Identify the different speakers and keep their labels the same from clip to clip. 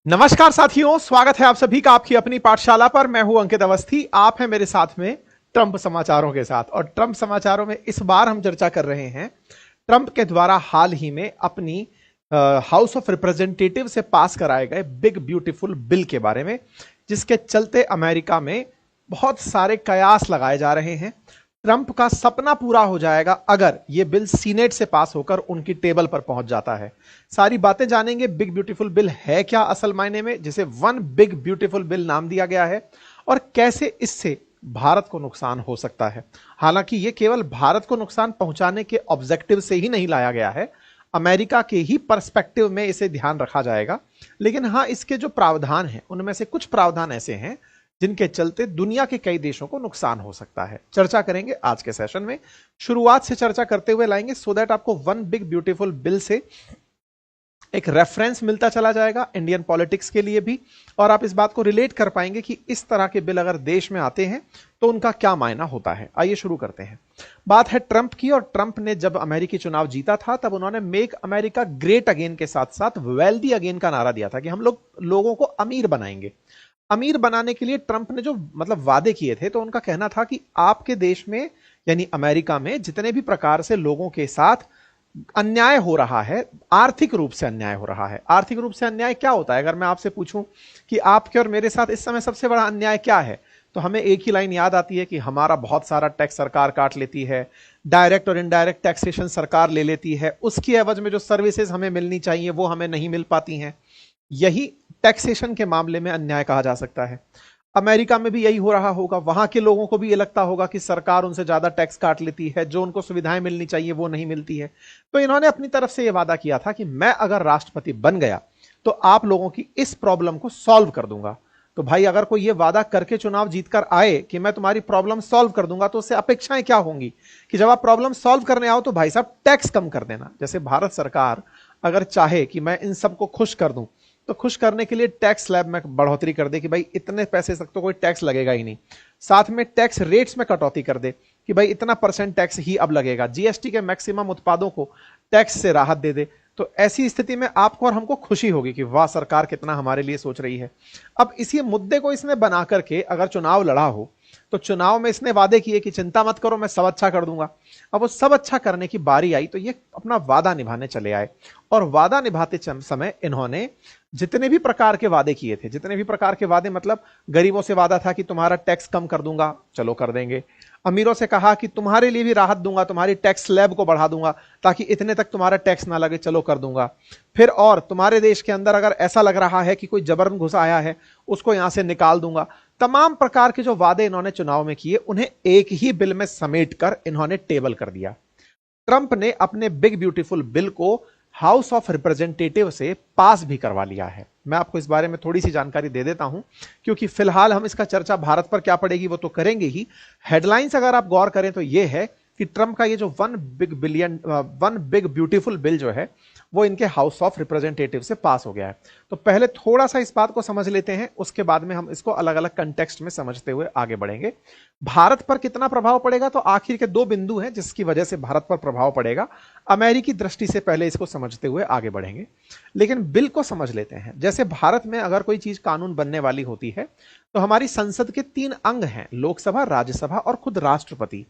Speaker 1: नमस्कार साथियों, स्वागत है आप सभी का आपकी अपनी पाठशाला पर। मैं हूं अंकित अवस्थी। आप हैं मेरे साथ में ट्रंप समाचारों के साथ। और ट्रंप समाचारों में इस बार हम चर्चा कर रहे हैं ट्रंप के द्वारा हाल ही में अपनी हाउस ऑफ रिप्रेजेंटेटिव से पास कराए गए बिग ब्यूटीफुल बिल के बारे में, जिसके चलते अमेरिका में बहुत सारे कयास लगाए जा रहे हैं। ट्रंप का सपना पूरा हो जाएगा अगर यह बिल सीनेट से पास होकर उनकी टेबल पर पहुंच जाता है। सारी बातें जानेंगे। बिग ब्यूटीफुल बिल है क्या असल मायने में, जिसे वन बिग ब्यूटीफुल बिल नाम दिया गया है, और कैसे इससे भारत को नुकसान हो सकता है। हालांकि यह केवल भारत को नुकसान पहुंचाने के ऑब्जेक्टिव से ही नहीं लाया गया है, अमेरिका के ही पर्सपेक्टिव में इसे ध्यान रखा जाएगा। लेकिन हां, इसके जो प्रावधान हैं उनमें से कुछ प्रावधान ऐसे हैं जिनके चलते दुनिया के कई देशों को नुकसान हो सकता है। चर्चा करेंगे आज के सेशन में। शुरुआत से चर्चा करते हुए लाएंगे सो दैट आपको वन बिग ब्यूटीफुल बिल से एक रेफरेंस मिलता चला जाएगा इंडियन पॉलिटिक्स के लिए भी, और आप इस बात को रिलेट कर पाएंगे कि इस तरह के बिल अगर देश में आते हैं तो उनका क्या मायना होता है। आइए शुरू करते हैं। बात है ट्रंप की, और ट्रंप ने जब अमेरिकी चुनाव जीता था तब उन्होंने मेक अमेरिका ग्रेट अगेन के साथ साथ वेल्दी अगेन का नारा दिया था कि हम लोगों को अमीर बनाएंगे। अमीर बनाने के लिए ट्रंप ने जो वादे किए थे, तो उनका कहना था कि आपके देश में यानी अमेरिका में जितने भी प्रकार से लोगों के साथ अन्याय हो रहा है, आर्थिक रूप से अन्याय हो रहा है। आर्थिक रूप से अन्याय क्या होता है? अगर मैं आपसे पूछूं कि आपके और मेरे साथ इस समय सबसे बड़ा अन्याय क्या है, तो हमें एक ही लाइन याद आती है कि हमारा बहुत सारा टैक्स सरकार काट लेती है, डायरेक्ट और इनडायरेक्ट टैक्सेशन सरकार ले लेती है, उसकी एवज में जो सर्विसेज हमें मिलनी चाहिए वो हमें नहीं मिल पाती हैं। यही टैक्सेशन के मामले में अन्याय कहा जा सकता है। अमेरिका में भी यही हो रहा होगा। वहां के लोगों को भी ये लगता होगा कि सरकार उनसे ज्यादा टैक्स काट लेती है, जो उनको सुविधाएं मिलनी चाहिए वो नहीं मिलती है। तो इन्होंने अपनी तरफ से यह वादा किया था कि मैं अगर राष्ट्रपति बन गया तो आप लोगों की इस प्रॉब्लम को सॉल्व कर दूंगा। तो भाई, अगर कोई यह वादा करके चुनाव जीतकर आए कि मैं तुम्हारी प्रॉब्लम सॉल्व कर दूंगा, तो उससे अपेक्षाएं क्या होंगी कि जब आप प्रॉब्लम सॉल्व करने आओ तो भाई साहब टैक्स कम कर देना। जैसे भारत सरकार अगर चाहे कि मैं इन सबको खुश कर दूं, तो खुश करने के लिए टैक्स स्लैब में बढ़ोतरी कर दे कि भाई इतने पैसे तक तो कोई टैक्स लगेगा ही नहीं। साथ में टैक्स रेट्स में कटौती कर दे कि भाई इतना % टैक्स ही अब लगेगा। जीएसटी के मैक्सिमम उत्पादों को टैक्स से राहत दे दे। तो ऐसी स्थिति में आपको और हमको खुशी होगी कि वाह, सरकार कितना हमारे लिए सोच रही है। अब इसी मुद्दे को इसने बना करके अगर चुनाव लड़ा हो, तो चुनाव में इसने वादे किए कि चिंता मत करो, मैं सब अच्छा कर दूंगा। अब वो सब अच्छा करने की बारी आई तो ये अपना वादा निभाने चले आए, और वादा निभाते समय इन्होंने जितने भी प्रकार के वादे किए थे, जितने भी प्रकार के वादे मतलब गरीबों से वादा था कि तुम्हारा टैक्स कम कर दूंगा, चलो कर देंगे। अमीरों से कहा कि तुम्हारे लिए भी राहत दूंगा, तुम्हारी टैक्स स्लैब को बढ़ा दूंगा ताकि इतने तक तुम्हारा टैक्स ना लगे, चलो कर दूंगा। फिर और तुम्हारे देश के अंदर अगर ऐसा लग रहा है कि कोई जबरन घुस आया है, उसको यहां से निकाल दूंगा। तमाम प्रकार के जो वादे इन्होंने चुनाव में किए, उन्हें एक ही बिल में समेट कर इन्होंने टेबल कर दिया। ट्रंप ने अपने बिग ब्यूटीफुल बिल को हाउस ऑफ रिप्रेजेंटेटिव से पास भी करवा लिया है। मैं आपको इस बारे में थोड़ी सी जानकारी दे देता हूं, क्योंकि फिलहाल हम इसका चर्चा भारत पर क्या पड़ेगी वो तो करेंगे ही। हेडलाइंस अगर आप गौर करें तो यह है कि ट्रंप का ये जो वन बिग ब्यूटीफुल बिल जो है वो इनके हाउस ऑफ रिप्रेजेंटेटिव से पास हो गया है। तो पहले थोड़ा सा इस बात को समझ लेते हैं, उसके बाद में हम इसको अलग अलग कंटेक्स्ट में समझते हुए आगे बढ़ेंगे। भारत पर कितना प्रभाव पड़ेगा, तो आखिर के 2 बिंदु हैं जिसकी वजह से भारत पर प्रभाव पड़ेगा। अमेरिकी दृष्टि से पहले इसको समझते हुए आगे बढ़ेंगे, लेकिन बिल को समझ लेते हैं। जैसे भारत में अगर कोई चीज कानून बनने वाली होती है तो हमारी संसद के 3 अंग हैं, लोकसभा, राज्यसभा और खुद राष्ट्रपति।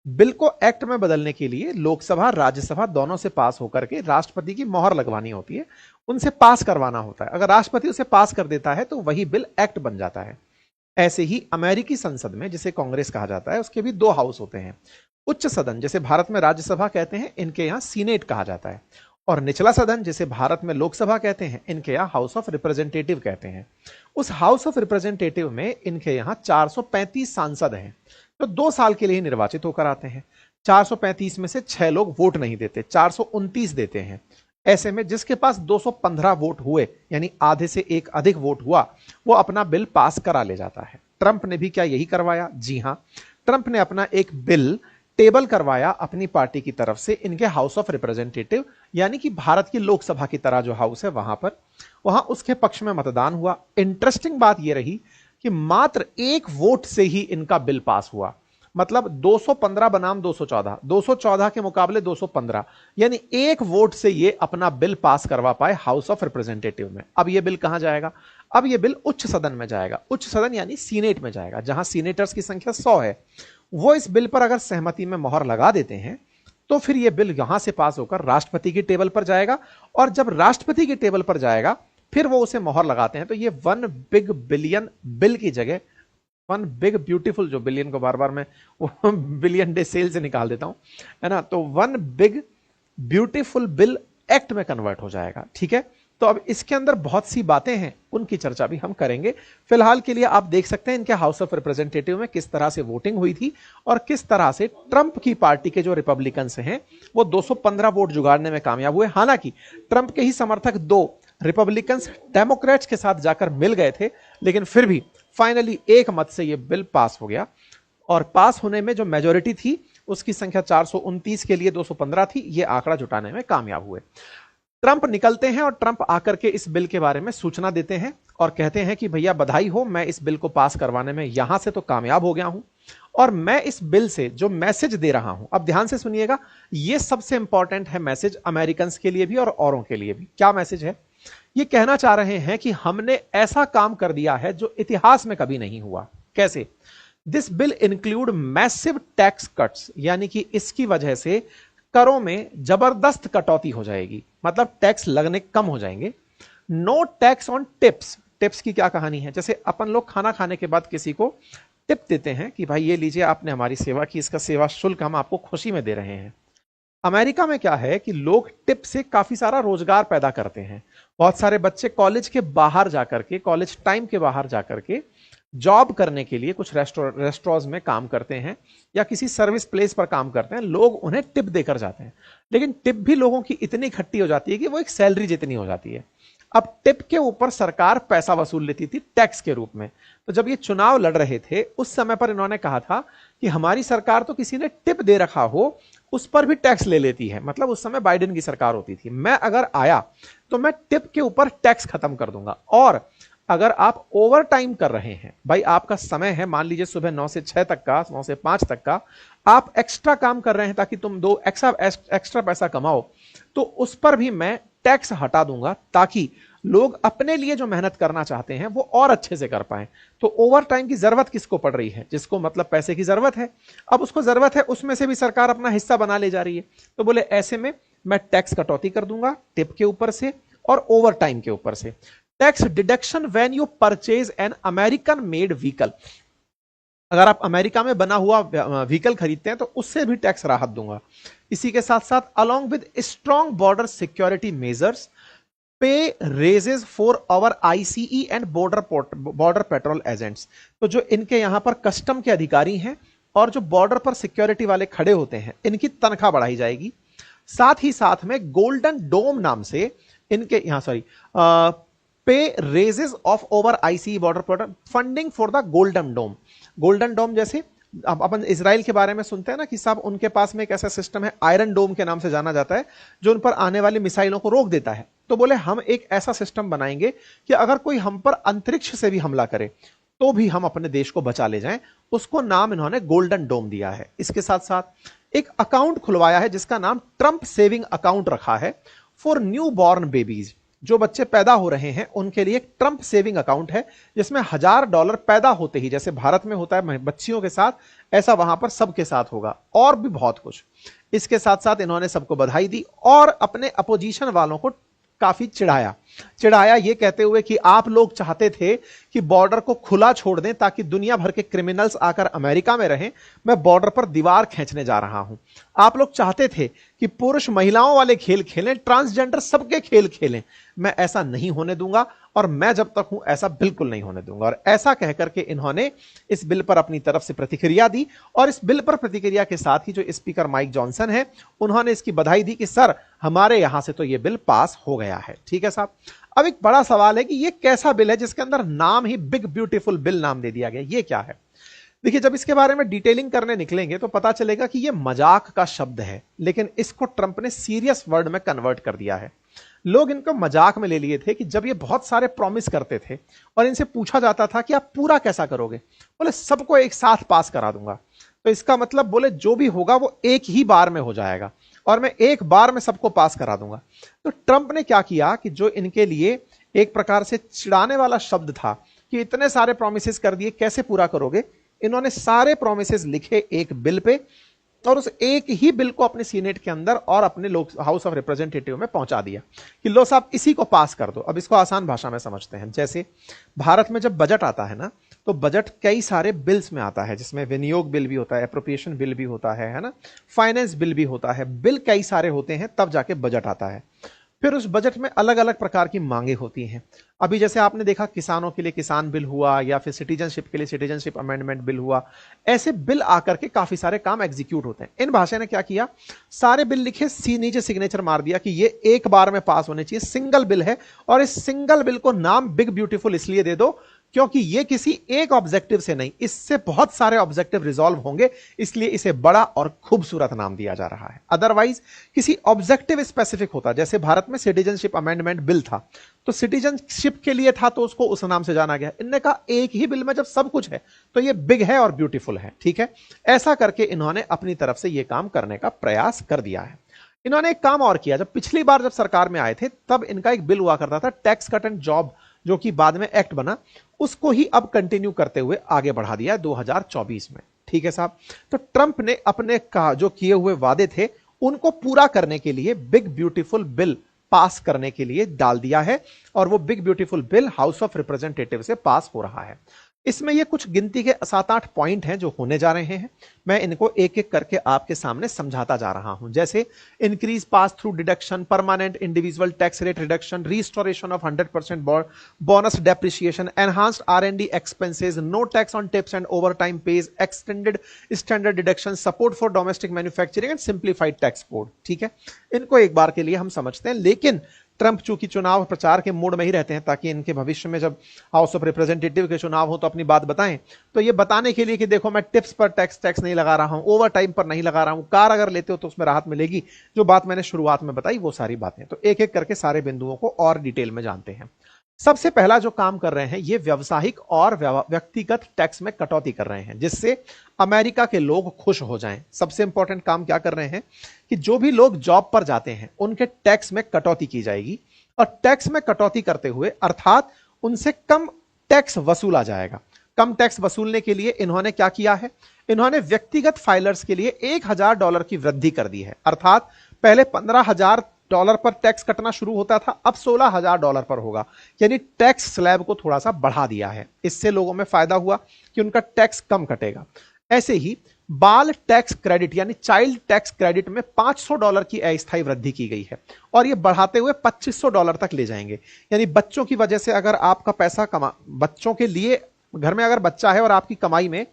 Speaker 1: बिल को एक्ट में बदलने के लिए लोकसभा राज्यसभा दोनों से पास होकर के राष्ट्रपति की मोहर लगवानी होती है, उनसे पास करवाना होता है। अगर राष्ट्रपति उसे पास कर देता है तो वही बिल एक्ट बन जाता है। ऐसे ही अमेरिकी संसद में, जिसे कांग्रेस कहा जाता है, उसके भी 2 हाउस होते हैं। उच्च सदन, जिसे भारत में राज्यसभा कहते हैं, इनके यहां सीनेट कहा जाता है। और निचला सदन, जिसे भारत में लोकसभा कहते हैं, इनके यहां हाउस ऑफ रिप्रेजेंटेटिव कहते हैं। उस हाउस ऑफ रिप्रेजेंटेटिव में इनके यहां 435 सांसद हैं, तो 2 साल के लिए निर्वाचित होकर आते हैं। 435 में से 6 लोग वोट नहीं देते, 429 देते हैं। ऐसे में जिसके पास 215 वोट हुए, यानी आधे से एक अधिक वोट हुआ, वो अपना बिल पास करा ले जाता है। ट्रंप ने भी क्या यही करवाया? जी हां, ट्रंप ने अपना एक बिल टेबल करवाया अपनी पार्टी की तरफ से इनके हाउस ऑफ रिप्रेजेंटेटिव, यानी कि भारत की लोकसभा की तरह जो हाउस है वहां पर। वहां उसके पक्ष में मतदान हुआ। इंटरेस्टिंग बात यह रही कि मात्र 1 वोट से ही इनका बिल पास हुआ। मतलब 215 बनाम 214, 214 के मुकाबले 215, यानी एक वोट से ये अपना बिल पास करवा पाए हाउस ऑफ रिप्रेजेंटेटिव में। अब ये बिल कहां जाएगा? अब ये बिल उच्च सदन में जाएगा। उच्च सदन यानी सीनेट में जाएगा, जहां सीनेटर्स की संख्या 100 है। वो इस बिल पर अगर सहमति में मोहर लगा देते हैं तो फिर यह बिल यहां से पास होकर राष्ट्रपति की टेबल पर जाएगा, और जब राष्ट्रपति की टेबल पर जाएगा फिर वो उसे मोहर लगाते हैं। तो ये वन बिग बिलियन बिल की जगह वन बिग ब्यूटीफुल, जो बिलियन को बार बार मैं बिलियन डे सेल से निकाल देता हूं, है ना, तो one big beautiful bill act में कन्वर्ट हो जाएगा। ठीक है, तो अब इसके अंदर बहुत सी बातें हैं, उनकी चर्चा भी हम करेंगे। फिलहाल के लिए आप देख सकते हैं इनके हाउस ऑफ रिप्रेजेंटेटिव में किस तरह से वोटिंग हुई थी और किस तरह से ट्रंप की पार्टी के जो रिपब्लिकन्स हैं वो 215 वोट जुगाड़ने में कामयाब हुए। हालांकि ट्रंप के ही समर्थक 2 रिपब्लिकन्स डेमोक्रेट्स के साथ जाकर मिल गए थे, लेकिन फिर भी फाइनली एक मत से यह बिल पास हो गया, और पास होने में जो मेजोरिटी थी उसकी संख्या 429 के लिए 215 थी। यह आंकड़ा जुटाने में कामयाब हुए। ट्रंप निकलते हैं और ट्रंप आकर के इस बिल के बारे में सूचना देते हैं और कहते हैं कि भैया बधाई हो, मैं इस बिल को पास करवाने में यहां से तो कामयाब हो गया हूं, और मैं इस बिल से जो मैसेज दे रहा हूं, अब ध्यान से सुनिएगा, यह सबसे इंपॉर्टेंट है मैसेज अमेरिकन के लिए भी और औरों के लिए भी। क्या मैसेज है? ये कहना चाह रहे हैं कि हमने ऐसा काम कर दिया है जो इतिहास में कभी नहीं हुआ। कैसे? This bill include massive tax cuts, यानी कि इसकी वजह से करों में जबरदस्त कटौती हो जाएगी, मतलब टैक्स लगने कम हो जाएंगे। No tax on tips. Tips की क्या कहानी है? जैसे अपन लोग खाना खाने के बाद किसी को टिप देते हैं कि भाई ये लीजिए, आपने हमारी सेवा की, इसका सेवा शुल्क हम आपको खुशी में दे रहे हैं। अमेरिका में क्या है कि लोग टिप से काफी सारा रोजगार पैदा करते हैं। बहुत सारे बच्चे कॉलेज के बाहर जाकर के, कॉलेज टाइम के बाहर जाकर के जॉब करने के लिए कुछ रेस्टोरेंट्स में काम करते हैं या किसी सर्विस प्लेस पर काम करते हैं। लोग उन्हें टिप देकर जाते हैं, लेकिन टिप भी लोगों की इतनी इकट्ठी हो जाती है कि वो एक सैलरी जितनी हो जाती है। अब टिप के ऊपर सरकार पैसा वसूल लेती थी टैक्स के रूप में। तो जब ये चुनाव लड़ रहे थे उस समय पर इन्होंने कहा था कि हमारी सरकार तो किसी ने टिप दे रखा हो उस पर भी टैक्स ले लेती है। मतलब उस समय बाइडेन की सरकार होती थी। मैं अगर आया तो मैं टिप के ऊपर टैक्स खत्म कर दूंगा, और अगर आप ओवर टाइम कर रहे हैं, भाई आपका समय है, मान लीजिए सुबह 9 से 6 तक का, 9 से 5 तक का, आप एक्स्ट्रा काम कर रहे हैं ताकि तुम दो एक्स्ट्रा पैसा कमाओ, तो उस पर भी मैं टैक्स हटा दूंगा ताकि लोग अपने लिए जो मेहनत करना चाहते हैं वो और अच्छे से कर पाए। तो ओवर टाइम की जरूरत किसको पड़ रही है? जिसको मतलब पैसे की जरूरत है। अब उसको जरूरत है, उसमें से भी सरकार अपना हिस्सा बना ले जा रही है। तो बोले ऐसे में मैं टैक्स कटौती कर दूंगा टिप के ऊपर से और ओवर टाइम के ऊपर से। Tax deduction when you purchase an American made vehicle, अगर आप अमेरिका में बना हुआ व्हीकल खरीदते हैं तो उससे भी टैक्स राहत दूंगा। इसी के साथ साथ along with strong border security measures, pay raises for our ICE and border patrol agents. तो जो इनके यहां पर कस्टम के अधिकारी हैं और जो बॉर्डर पर सिक्योरिटी वाले खड़े होते हैं, इनकी तनख्वाह बढ़ाई जाएगी। साथ ही साथ में गोल्डन डोम नाम से इनके यहां पे raises of over ICE border funding for the golden dome. Golden dome जैसे अब अपन इजराइल के बारे में सुनते हैं ना कि साहब उनके पास में एक ऐसा सिस्टम है, आयरन डोम के नाम से जाना जाता है, जो उन पर आने वाली मिसाइलों को रोक देता है। तो बोले हम एक ऐसा सिस्टम बनाएंगे कि अगर कोई हम पर अंतरिक्ष से भी हमला करे तो भी हम अपने देश को बचा ले जाएं। उसको नाम इन्होंने गोल्डन डोम दिया है। इसके साथ साथ एक अकाउंट खुलवाया है जिसका नाम ट्रंप सेविंग अकाउंट रखा है फॉर न्यू बॉर्न बेबीज। जो बच्चे पैदा हो रहे हैं उनके लिए एक ट्रंप सेविंग अकाउंट है जिसमें $1000 पैदा होते ही, जैसे भारत में होता है बच्चियों के साथ, ऐसा वहां पर सबके साथ होगा, और भी बहुत कुछ। इसके साथ साथ इन्होंने सबको बधाई दी और अपने अपोजिशन वालों को काफी चिढ़ाया ये कहते हुए कि आप लोग चाहते थे कि बॉर्डर को खुला छोड़ दें ताकि दुनिया भर के क्रिमिनल्स आकर अमेरिका में रहें। मैं बॉर्डर पर दीवार खींचने जा रहा हूं। आप लोग चाहते थे कि पुरुष महिलाओं वाले खेल खेलें, ट्रांसजेंडर सबके खेल खेलें। मैं ऐसा नहीं होने दूंगा और मैं जब तक हूं ऐसा बिल्कुल नहीं होने दूंगा। और ऐसा कहकर के इन्होंने इस बिल पर अपनी तरफ से प्रतिक्रिया दी, और इस बिल पर प्रतिक्रिया के साथ ही जो स्पीकर माइक जॉनसन है उन्होंने इसकी बधाई दी कि सर हमारे यहां से तो यह बिल पास हो गया है। ठीक है साहब। अब एक बड़ा सवाल है कि यह कैसा बिल है जिसके अंदर नाम ही बिग ब्यूटीफुल बिल नाम दे दिया गया? ये क्या है? देखिए, जब इसके बारे में डिटेलिंग करने निकलेंगे तो पता चलेगा कि यह मजाक का शब्द है, लेकिन इसको ट्रंप ने सीरियस वर्ड में कन्वर्ट कर दिया है। लोग इनको मजाक में ले लिए थे कि जब ये बहुत सारे प्रॉमिस करते थे और इनसे पूछा जाता था कि आप पूरा कैसा करोगे, बोले सबको एक साथ पास करा दूंगा। तो इसका मतलब बोले जो भी होगा वो एक ही बार में हो जाएगा और मैं एक बार में सबको पास करा दूंगा। तो ट्रंप ने क्या किया कि जो इनके लिए एक प्रकार से चिढ़ाने वाला शब्द था कि इतने सारे प्रोमिसेस कर दिए, कैसे पूरा करोगे, इन्होंने सारे प्रोमिसेस लिखे एक बिल पे और उस एक ही बिल को अपने सीनेट के अंदर और अपने लोक हाउस ऑफ रिप्रेजेंटेटिव में पहुंचा दिया कि लो साहब इसी को पास कर दो। अब इसको आसान भाषा में समझते हैं, जैसे भारत में जब बजट आता है ना, तो बजट कई सारे बिल्स में आता है, जिसमें विनियोग बिल भी होता है, एप्रोप्रिएशन बिल भी होता है ना, फाइनेंस बिल भी होता है, बिल कई सारे होते हैं, तब जाके बजट आता है। फिर उस बजट में अलग अलग प्रकार की मांगे होती हैं। अभी जैसे आपने देखा किसानों के लिए किसान बिल हुआ, या फिर सिटीजनशिप के लिए सिटीजनशिप अमेंडमेंट बिल हुआ, ऐसे बिल आकर के काफी सारे काम एग्जीक्यूट होते हैं। इन भाषा ने क्या किया, सारे बिल लिखे, नीचे सिग्नेचर मार दिया कि ये एक बार में पास होने चाहिए, सिंगल बिल है, और इस सिंगल बिल को नाम बिग ब्यूटीफुल इसलिए दे दो क्योंकि ये किसी एक ऑब्जेक्टिव से नहीं, इससे बहुत सारे ऑब्जेक्टिव रिजॉल्व होंगे, इसलिए इसे बड़ा और खूबसूरत नाम दिया जा रहा है। अदरवाइज किसी ऑब्जेक्टिव स्पेसिफिक होता, जैसे भारत में सिटीजनशिप अमेंडमेंट बिल था, तो सिटीजनशिप के लिए था तो उसको उस नाम से जाना गया। इनने कहा एक ही बिल में जब सब कुछ है तो ये बिग है और ब्यूटीफुल है, ठीक है। ऐसा करके इन्होंने अपनी तरफ से यह काम करने का प्रयास कर दिया है। इन्होंने एक काम और किया, जब पिछली बार जब सरकार में आए थे तब इनका एक बिल हुआ करता था, टैक्स कट एंड जॉब, जो कि बाद में एक्ट बना, उसको ही अब कंटिन्यू करते हुए आगे बढ़ा दिया 2024 में, ठीक है साहब। तो ट्रंप ने अपने जो किए हुए वादे थे उनको पूरा करने के लिए बिग ब्यूटीफुल बिल पास करने के लिए डाल दिया है, और वो big beautiful bill house of representative से पास हो रहा है। इसमें ये कुछ गिनती के 7-8 पॉइंट हैं जो होने जा रहे हैं, मैं इनको एक एक करके आपके सामने समझाता जा रहा हूं। जैसे increase pass through deduction, permanent individual tax rate reduction, restoration of 100% bonus depreciation, enhanced R&D expenses, no tax on tips and over time pays, extended standard deduction, support for domestic manufacturing and simplified tax code, ठीक है। इनको एक बार के लिए हम समझते हैं, लेकिन ट्रंप चूंकि चुनाव प्रचार के मूड में ही रहते हैं ताकि इनके भविष्य में जब हाउस ऑफ रिप्रेजेंटेटिव के चुनाव हो तो अपनी बात बताएं, तो ये बताने के लिए कि देखो मैं टिप्स पर टैक्स नहीं लगा रहा हूं, ओवर टाइम पर नहीं लगा रहा हूं, कार अगर लेते हो तो उसमें राहत मिलेगी, जो बात मैंने शुरुआत में बताई वो सारी बातें। तो एक एक करके सारे बिंदुओं को और डिटेल में जानते हैं। सबसे पहला जो काम कर रहे हैं, ये व्यवसायिक और व्यक्तिगत टैक्स में कटौती कर रहे हैं, जिससे अमेरिका के लोग खुश हो जाएं। सबसे इंपॉर्टेंट काम क्या कर रहे हैं कि जो भी लोग जॉब पर जाते हैं उनके टैक्स में कटौती की जाएगी, और टैक्स में कटौती करते हुए अर्थात उनसे कम टैक्स वसूला जाएगा। कम टैक्स वसूलने के लिए इन्होंने क्या किया है, इन्होंने व्यक्तिगत फाइलर्स के लिए $1000 की वृद्धि कर दी है, अर्थात पहले $15,000 पर टैक्स कटना शुरू होता था, अब $16,000 पर होगा, यानी टैक्स स्लैब को थोड़ा सा बढ़ा दिया है। इससे लोगों में फायदा हुआ कि उनका टैक्स कम कटेगा। ऐसे ही बाल टैक्स क्रेडिट यानी चाइल्ड टैक्स क्रेडिट में $500 की अस्थायी वृद्धि की गई है, और यह बढ़ाते हुए $2500 तक ले जाएंगे। यानी बच्चों की वजह से अगर आपका पैसा बच्चों के लिए घर में अगर बच्चा है और आपकी कमाई में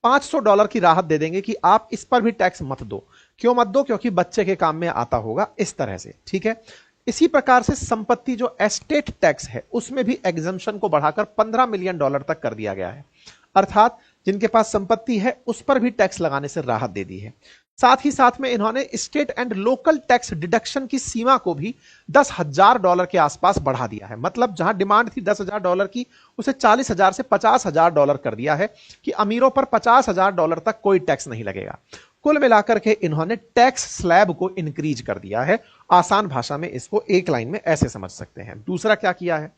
Speaker 1: $500 की राहत दे देंगे कि आप इस पर भी टैक्स मत दो। क्यों मत दो? क्योंकि बच्चे के काम में आता होगा, इस तरह से, ठीक है। इसी प्रकार से संपत्ति जो एस्टेट टैक्स है उसमें भी एग्जम्पशन को बढ़ाकर $15 मिलियन तक कर दिया गया है, अर्थात जिनके पास संपत्ति है उस पर भी टैक्स लगाने से राहत दे दी है। साथ ही साथ में इन्होंने state and local tax deduction की सीमा को भी $10,000 के आसपास बढ़ा दिया है। मतलब जहां डिमांड थी $10,000 की, उसे $40,000 से $50,000 कर दिया है कि अमीरों पर $50,000 तक कोई टैक्स नहीं लगेगा। कुल मिलाकर के इन्होंने टैक्स स्लैब को इंक्रीज कर दिया है। आसान भाषा में इसको एक लाइन में ऐसे समझ सकते हैं। दूसरा क्या किया है,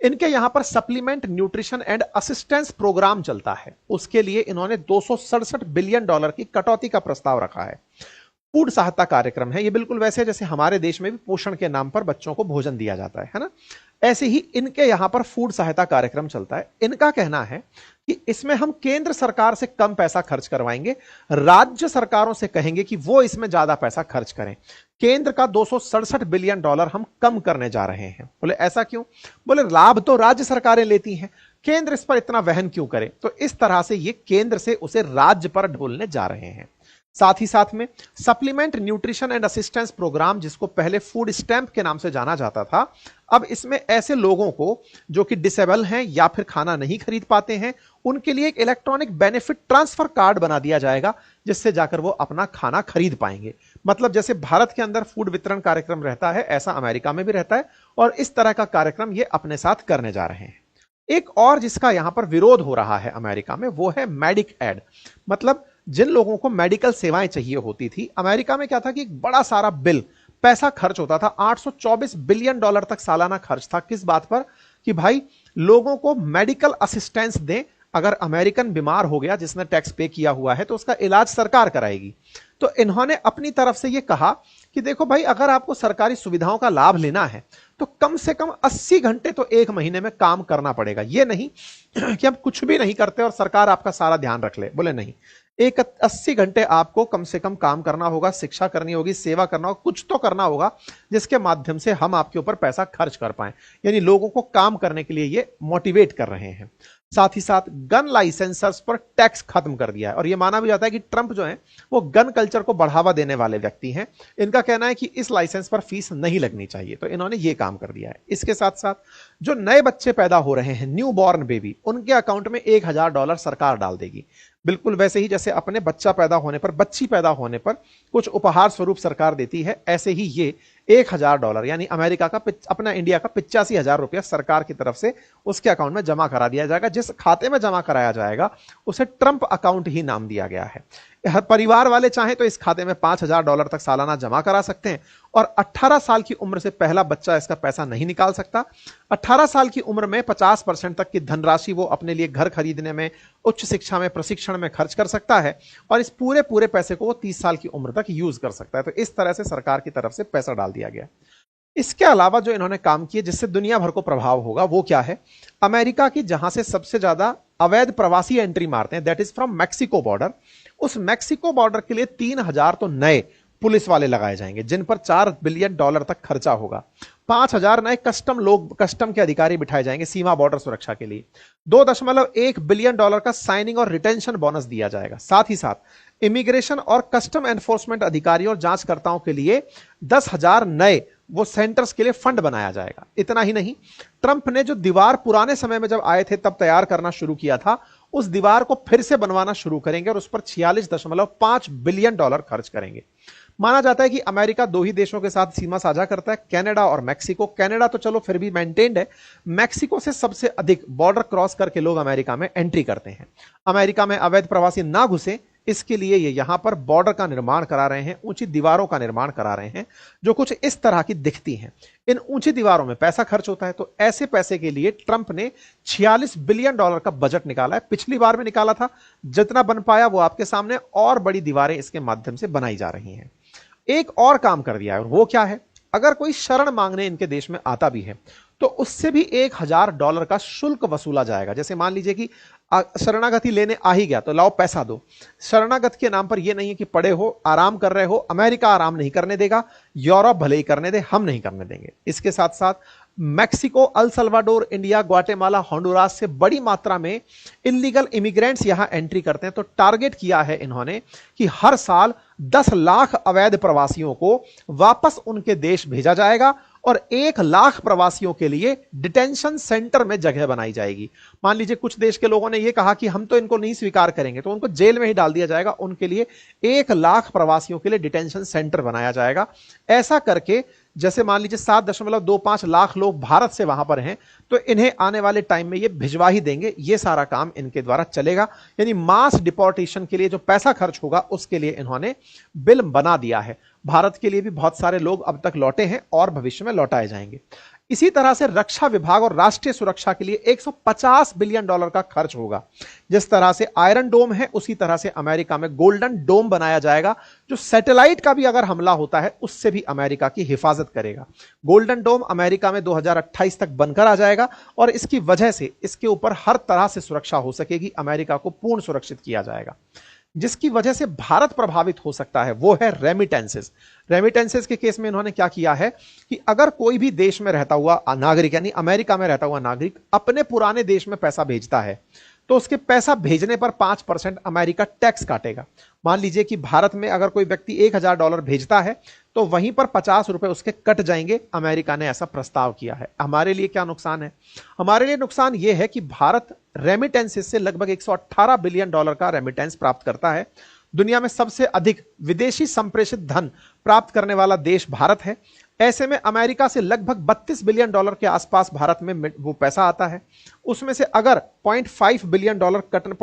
Speaker 1: इनके यहां पर supplement nutrition and assistance program चलता है, उसके लिए इन्होंने $267 बिलियन की कटौती का प्रस्ताव रखा है। फूड सहायता कार्यक्रम है, ये बिल्कुल वैसे जैसे हमारे देश में भी पोषण के नाम पर बच्चों को भोजन दिया जाता है ना, ऐसे ही इनके यहां पर फूड सहायता कार्यक्रम चलता है। इनका कहना है कि इसमें हम केंद्र सरकार से कम पैसा खर्च करवाएंगे, राज्य सरकारों से कहेंगे कि वो इसमें ज्यादा पैसा खर्च करें। केंद्र का $267 बिलियन हम कम करने जा रहे हैं। बोले ऐसा क्यों? बोले लाभ तो राज्य सरकारें लेती हैं, केंद्र इस पर इतना वहन क्यों करे? तो इस तरह से ये केंद्र से उसे राज्य पर ढोलने जा रहे हैं। साथ ही साथ में supplement nutrition and assistance program, जिसको पहले फूड स्टैंप के नाम से जाना जाता था, अब इसमें ऐसे लोगों को जो कि डिसेबल हैं या फिर खाना नहीं खरीद पाते हैं, उनके लिए एक इलेक्ट्रॉनिक बेनिफिट ट्रांसफर कार्ड बना दिया जाएगा, जिससे जाकर वो अपना खाना खरीद पाएंगे। मतलब जैसे भारत के अंदर फूड वितरण कार्यक्रम रहता है, ऐसा अमेरिका में भी रहता है, और इस तरह का कार्यक्रम ये अपने साथ करने जा रहे हैं। एक और जिसका यहां पर विरोध हो रहा है अमेरिका में, वो है मेडिक एड। मतलब जिन लोगों को मेडिकल सेवाएं चाहिए होती थी, अमेरिका में क्या था कि एक बड़ा सारा बिल पैसा खर्च होता था। 824 बिलियन डॉलर तक सालाना खर्च था। किस बात पर? कि भाई लोगों को मेडिकल असिस्टेंस दें। अगर अमेरिकन बीमार हो गया जिसने टैक्स पे किया हुआ है तो उसका इलाज सरकार कराएगी। तो इन्होंने अपनी तरफ से यह कहा कि देखो भाई, अगर आपको सरकारी सुविधाओं का लाभ लेना है तो कम से कम 80 घंटे तो एक महीने में काम करना पड़ेगा। यह नहीं कि हम कुछ भी नहीं करते और सरकार आपका सारा ध्यान रख ले। बोले नहीं, एक 80 घंटे आपको कम से कम काम करना होगा, शिक्षा करनी होगी, सेवा करना होगा, कुछ तो करना होगा जिसके माध्यम से हम आपके ऊपर पैसा खर्च कर पाए। यानी लोगों को काम करने के लिए ये मोटिवेट कर रहे हैं। साथ ही साथ गन लाइसेंसर्स पर टैक्स खत्म कर दिया है। और यह माना भी जाता है कि ट्रंप जो है वो गन कल्चर को बढ़ावा देने वाले व्यक्ति हैं। इनका कहना है कि इस लाइसेंस पर फीस नहीं लगनी चाहिए, तो इन्होंने ये काम कर दिया है। इसके साथ साथ जो नए बच्चे पैदा हो रहे हैं, न्यू बॉर्न बेबी, उनके अकाउंट में $1000 सरकार डाल देगी। बिल्कुल वैसे ही जैसे अपने बच्चा पैदा होने पर, बच्ची पैदा होने पर कुछ उपहार स्वरूप सरकार देती है, ऐसे ही ये $1000 यानी अमेरिका का, अपना इंडिया का 85,000 रुपया सरकार की तरफ से उसके अकाउंट में जमा करा दिया जाएगा। जिस खाते में जमा कराया जाएगा उसे ट्रंप अकाउंट ही नाम दिया गया है। हर परिवार वाले चाहें तो इस खाते में $5000 तक सालाना जमा करा सकते हैं और 18 साल की उम्र से पहला बच्चा इसका पैसा नहीं निकाल सकता। 18 साल की उम्र में 50% तक की धनराशि वो अपने लिए घर खरीदने में, उच्च शिक्षा में, प्रशिक्षण में खर्च कर सकता है और इस पूरे पैसे को वो 30 साल की उम्र तक यूज कर सकता है। तो इस तरह से सरकार की तरफ से पैसा डाल दिया गया। इसके अलावा जो इन्होंने काम किए जिससे दुनिया भर को प्रभाव होगा वो क्या है? अमेरिका की जहां से सबसे ज्यादा अवैध प्रवासी एंट्री मारते हैं, that is from Mexico border, उस मैक्सिको बॉर्डर के लिए 3000 तो नए पुलिस वाले लगाए जाएंगे जिन पर $4 बिलियन तक खर्चा होगा। 5000 नए कस्टम के अधिकारी बिठाए जाएंगे सीमा बॉर्डर सुरक्षा के लिए। $2.1 बिलियन का साइनिंग और रिटेंशन बोनस दिया जाएगा। साथ ही साथ इमिग्रेशन और कस्टम एनफोर्समेंट अधिकारियों और जांचकर्ताओं के लिए 10,000 नए वो सेंटर्स के लिए फंड बनाया जाएगा। इतना ही नहीं, ट्रंप ने जो दीवार पुराने समय में जब आए थे तब तैयार करना शुरू किया था, उस दीवार को फिर से बनवाना शुरू करेंगे और उस पर $46.5 बिलियन खर्च करेंगे। माना जाता है कि अमेरिका दो ही देशों के साथ सीमा साझा करता है, कनाडा और मैक्सिको। कनाडा तो चलो फिर भी मेंटेन्ड है, मैक्सिको से सबसे अधिक बॉर्डर क्रॉस करके लोग अमेरिका में एंट्री करते हैं। अमेरिका में अवैध प्रवासी ना घुसे इसके लिए ये यहां पर बॉर्डर का निर्माण करा रहे हैं, ऊंची दीवारों का निर्माण करा रहे हैं जो कुछ इस तरह की दिखती हैं। इन ऊंची दीवारों में पैसा खर्च होता है, तो ऐसे पैसे के लिए ट्रंप ने $46 बिलियन का बजट निकाला है। पिछली बार में निकाला था, जितना बन पाया वो आपके सामने, और बड़ी दीवारें इसके माध्यम से बनाई जा रही हैं। एक और काम कर दिया है और वो क्या है? अगर कोई शरण मांगने इनके देश में आता भी है तो उससे भी $1000 का शुल्क वसूला जाएगा। जैसे मान लीजिए कि शरणागति लेने आ ही गया तो लाओ पैसा दो। शरणागत के नाम पर यह नहीं है कि पड़े हो आराम कर रहे हो, अमेरिका आराम नहीं करने देगा, यूरोप भले ही करने दे, हम नहीं करने देंगे। इसके साथ साथ Mexico, El Salvador, India, Guatemala, Honduras से बड़ी मात्रा में इलीगल इमिग्रेंट्स यहां एंट्री करते हैं। तो टारगेट किया है इन्होंने कि हर साल 10 लाख अवैध प्रवासियों को वापस उनके देश भेजा जाएगा और 1 लाख प्रवासियों के लिए डिटेंशन सेंटर में जगह बनाई जाएगी। मान लीजिए कुछ देश के लोगों ने यह कहा कि हम तो इनको नहीं स्वीकार करेंगे, तो उनको जेल में ही डाल दिया जाएगा। उनके लिए 1 लाख प्रवासियों के लिए डिटेंशन सेंटर बनाया जाएगा। ऐसा करके जैसे मान लीजिए 7.25 लाख लोग भारत से वहां पर हैं, तो इन्हें आने वाले टाइम में ये भिजवा ही देंगे। ये सारा काम इनके द्वारा चलेगा। यानी मास डिपोर्टेशन के लिए जो पैसा खर्च होगा उसके लिए इन्होंने बिल बना दिया है। भारत के लिए भी बहुत सारे लोग अब तक लौटे हैं और भविष्य में लौटाए जाएंगे। इसी तरह से रक्षा विभाग और राष्ट्रीय सुरक्षा के लिए $150 बिलियन का खर्च होगा। जिस तरह से आयरन डोम है उसी तरह से अमेरिका में गोल्डन डोम बनाया जाएगा, जो सैटेलाइट का भी अगर हमला होता है उससे भी अमेरिका की हिफाजत करेगा। गोल्डन डोम अमेरिका में 2028 तक बनकर आ जाएगा और इसकी वजह से इसके ऊपर हर तरह से सुरक्षा हो सकेगी, अमेरिका को पूर्ण सुरक्षित किया जाएगा। जिसकी वजह से भारत प्रभावित हो सकता है वो है रेमिटेंसेस। रेमिटेंसेस के केस में इन्होंने क्या किया है कि अगर कोई भी देश में रहता हुआ नागरिक, यानी अमेरिका में रहता हुआ नागरिक अपने पुराने देश में पैसा भेजता है तो उसके पैसा भेजने पर 5% अमेरिका टैक्स काटेगा। मान लीजिए कि भारत में अगर कोई व्यक्ति $1000 भेजता है तो वहीं पर $50 उसके कट जाएंगे। अमेरिका ने ऐसा प्रस्ताव किया है। हमारे लिए क्या नुकसान है? हमारे लिए नुकसान यह है कि भारत रेमिटेंसेस से लगभग $118 बिलियन का रेमिटेंस प्राप्त करता है। दुनिया में सबसे अधिक विदेशी संप्रेषित धन प्राप्त करने वाला देश भारत है। ऐसे में अमेरिका से लगभग $32 बिलियन के आसपास भारत में वो पैसा आता है। उसमें से अगर $0.5 बिलियन कटने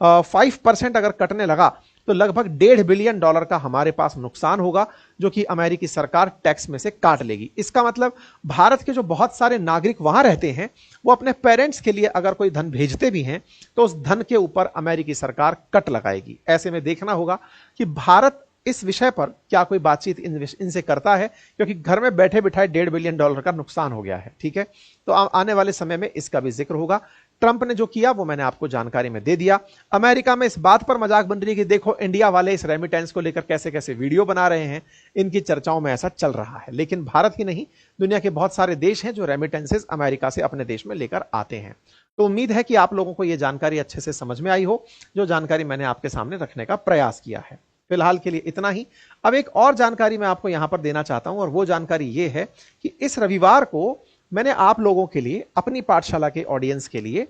Speaker 1: 5% अगर कटने लगा तो लगभग $1.5 बिलियन का हमारे पास नुकसान होगा, जो कि अमेरिकी सरकार टैक्स में से काट लेगी। इसका मतलब भारत के जो बहुत सारे नागरिक वहां रहते हैं, वो अपने पेरेंट्स के लिए अगर कोई धन भेजते भी हैं तो उस धन के ऊपर अमेरिकी सरकार कट लगाएगी। ऐसे में देखना होगा कि भारत इस विषय पर क्या कोई बातचीत इनसे करता है, क्योंकि घर में बैठे बिठाए $1.5 बिलियन का नुकसान हो गया है। ठीक है, तो आने वाले समय में इसका भी जिक्र होगा। ट्रंप ने जो किया वो मैंने आपको जानकारी में दे दिया। अमेरिका में इस बात पर मजाक बन रही है कि देखो इंडिया वाले इस रेमिटेंस को लेकर कैसे कैसे वीडियो बना रहे हैं, इनकी चर्चाओं में ऐसा चल रहा है। लेकिन भारत ही नहीं, दुनिया के बहुत सारे देश हैं जो रेमिटेंसेस अमेरिका से अपने देश में लेकर आते हैं। तो उम्मीद है कि आप लोगों को यह जानकारी अच्छे से समझ में आई हो, जो जानकारी मैंने आपके सामने रखने का प्रयास किया है। फिलहाल के लिए इतना ही। अब एक और जानकारी मैं आपको यहां पर देना चाहता हूं, और वो जानकारी ये है कि इस रविवार को मैंने आप लोगों के लिए, अपनी पाठशाला के ऑडियंस के लिए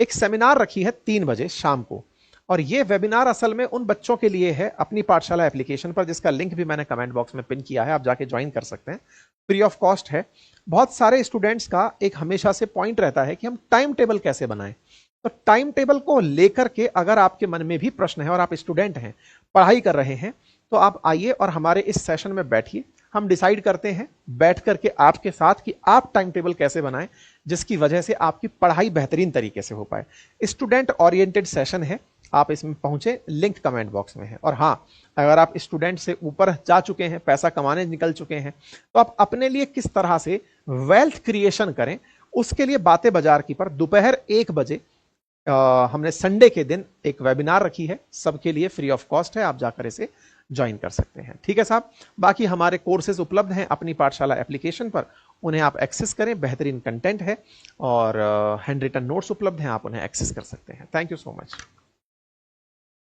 Speaker 1: एक सेमिनार रखी है 3 बजे शाम को। और ये वेबिनार असल में उन बच्चों के लिए है अपनी पाठशाला एप्लीकेशन पर, जिसका लिंक भी मैंने कमेंट बॉक्स में पिन किया है, आप जाके ज्वाइन कर सकते हैं, फ्री ऑफ कॉस्ट है। बहुत सारे स्टूडेंट्स का एक हमेशा से पॉइंट रहता है कि हम टाइम टेबल कैसे बनाएं। तो टाइम टेबल को लेकर के अगर आपके मन में भी प्रश्न है और आप स्टूडेंट हैं, पढ़ाई कर रहे हैं, तो आप आइए और हमारे इस सेशन में बैठिए। हम डिसाइड करते हैं बैठ करके आपके साथ कि आप टाइम टेबल कैसे बनाएं, जिसकी वजह से आपकी पढ़ाई बेहतरीन तरीके से हो पाए। स्टूडेंट ओरिएंटेड सेशन है, आप इसमें पहुंचे, लिंक कमेंट बॉक्स में है। और हाँ, अगर आप स्टूडेंट से ऊपर जा चुके हैं, पैसा कमाने निकल चुके हैं, तो आप अपने लिए किस तरह से वेल्थ क्रिएशन करें, उसके लिए बातें बाजार की पर दोपहर 1 बजे हमने संडे के दिन एक वेबिनार रखी है, सबके लिए फ्री ऑफ कॉस्ट है, आप जाकर इसे ज्वाइन कर सकते हैं। ठीक है साहब, बाकी हमारे कोर्सेज उपलब्ध हैं अपनी पाठशाला एप्लीकेशन पर, उन्हें आप एक्सेस करें, बेहतरीन कंटेंट है, और हैंड रिटन नोट्स उपलब्ध हैं, आप उन्हें एक्सेस कर सकते हैं। Thank you so much.